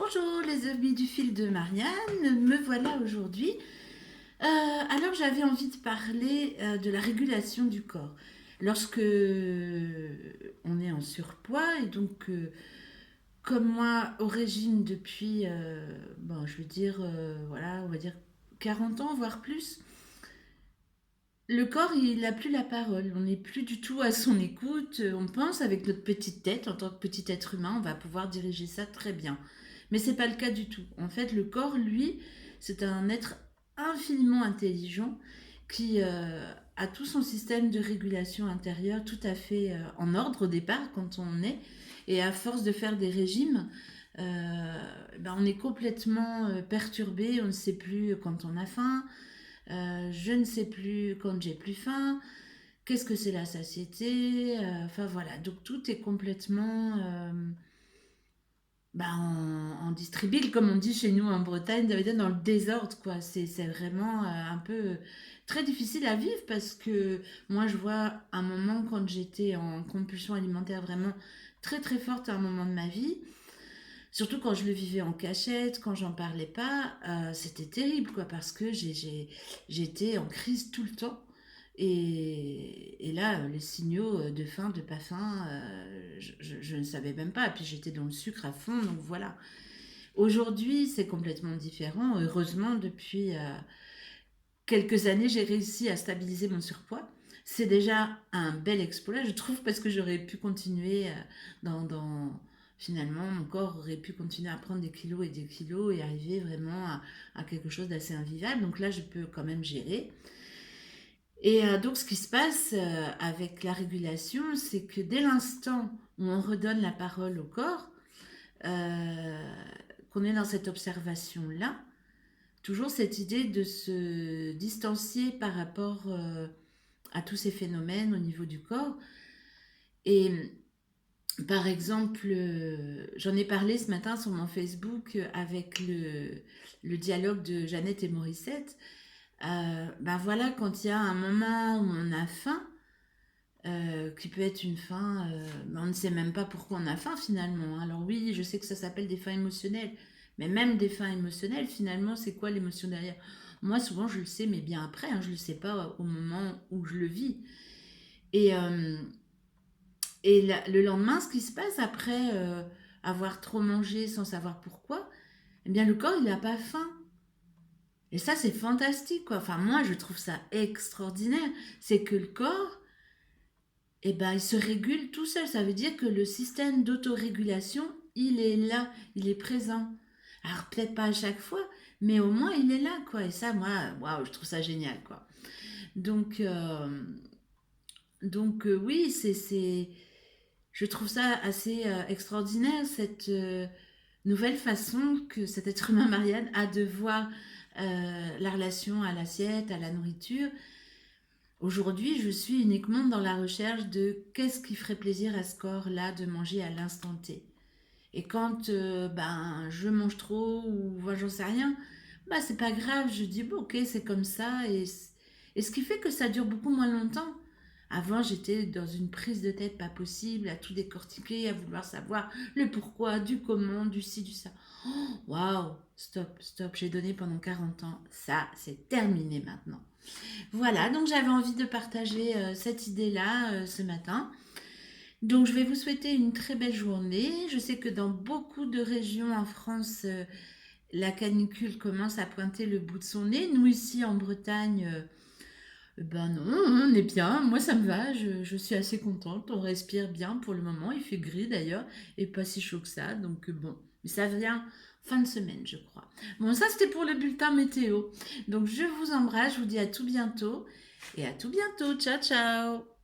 Bonjour les amis du fil de Marianne, me voilà aujourd'hui. Alors j'avais envie de parler de la régulation du corps. Lorsque on est en surpoids et donc comme moi au régime depuis, bon je veux dire, voilà, on va dire 40 ans voire plus, le corps il n'a plus la parole, on n'est plus du tout à son écoute, on pense avec notre petite tête, en tant que petit être humain, on va pouvoir diriger ça très bien. Mais c'est pas le cas du tout. En fait, le corps, lui, c'est un être infiniment intelligent qui a tout son système de régulation intérieure tout à fait en ordre au départ quand on est. Et à force de faire des régimes, on est complètement perturbé, on ne sait plus quand on a faim, je ne sais plus quand j'ai plus faim, qu'est-ce que c'est la satiété, enfin voilà, donc tout est complètement en distribile, comme on dit chez nous en Bretagne, ça veut dire dans le désordre, quoi. C'est vraiment un peu très difficile à vivre parce que moi, je vois un moment quand j'étais en compulsion alimentaire vraiment très très forte à un moment de ma vie, surtout quand je le vivais en cachette, quand j'en parlais pas, c'était terrible, quoi, parce que j'étais en crise tout le temps. Et là, les signaux de faim, de pas faim, je ne savais même pas. Et puis j'étais dans le sucre à fond, donc voilà. Aujourd'hui, c'est complètement différent. Heureusement, depuis quelques années, j'ai réussi à stabiliser mon surpoids. C'est déjà un bel exploit, je trouve, parce que j'aurais pu continuer finalement, mon corps aurait pu continuer à prendre des kilos et des kilos et arriver vraiment à quelque chose d'assez invivable. Donc là, je peux quand même gérer. Et donc, ce qui se passe avec la régulation, c'est que dès l'instant où on redonne la parole au corps, euh, qu'on est dans cette observation-là, toujours cette idée de se distancier par rapport à tous ces phénomènes au niveau du corps. Et par exemple, j'en ai parlé ce matin sur mon Facebook avec le dialogue de Jeannette et Morissette. Voilà, quand il y a un moment où on a faim, qui peut être une faim, on ne sait même pas pourquoi on a faim finalement. Alors oui, je sais que ça s'appelle des faims émotionnelles, mais même des faims émotionnelles, finalement, c'est quoi l'émotion derrière? Moi, souvent, je le sais, mais bien après, hein, je ne le sais pas au moment où je le vis. Et, le lendemain, ce qui se passe après avoir trop mangé sans savoir pourquoi, eh bien, le corps, il n'a pas faim. Et ça, c'est fantastique, quoi. Enfin, moi, je trouve ça extraordinaire. C'est que le corps, il se régule tout seul. Ça veut dire que le système d'autorégulation, il est là, il est présent. Alors peut-être pas à chaque fois, mais au moins il est là, quoi. Et ça, moi, waouh, je trouve ça génial, quoi. Donc, oui, je trouve ça assez extraordinaire, cette nouvelle façon que cet être humain, Marianne, a de voir la relation à l'assiette, à la nourriture. Aujourd'hui, je suis uniquement dans la recherche de qu'est-ce qui ferait plaisir à ce corps-là de manger à l'instant T. Et quand je mange trop ou j'en sais rien, c'est pas grave, je dis bon ok c'est comme ça et ce qui fait que ça dure beaucoup moins longtemps. Avant j'étais dans une prise de tête pas possible, à tout décortiquer, à vouloir savoir le pourquoi, du comment, du ci, du ça. Waouh, stop, stop, j'ai donné pendant 40 ans, ça c'est terminé maintenant. Voilà, donc j'avais envie de partager cette idée-là ce matin. Donc je vais vous souhaiter une très belle journée. Je sais que dans beaucoup de régions en France, la canicule commence à pointer le bout de son nez. Nous ici en Bretagne, non, on est bien. Moi ça me va, je suis assez contente. On respire bien pour le moment. Il fait gris d'ailleurs et pas si chaud que ça. Donc bon, mais ça vient fin de semaine je crois. Bon ça c'était pour le bulletin météo. Donc je vous embrasse, je vous dis à tout bientôt et à tout bientôt. Ciao ciao.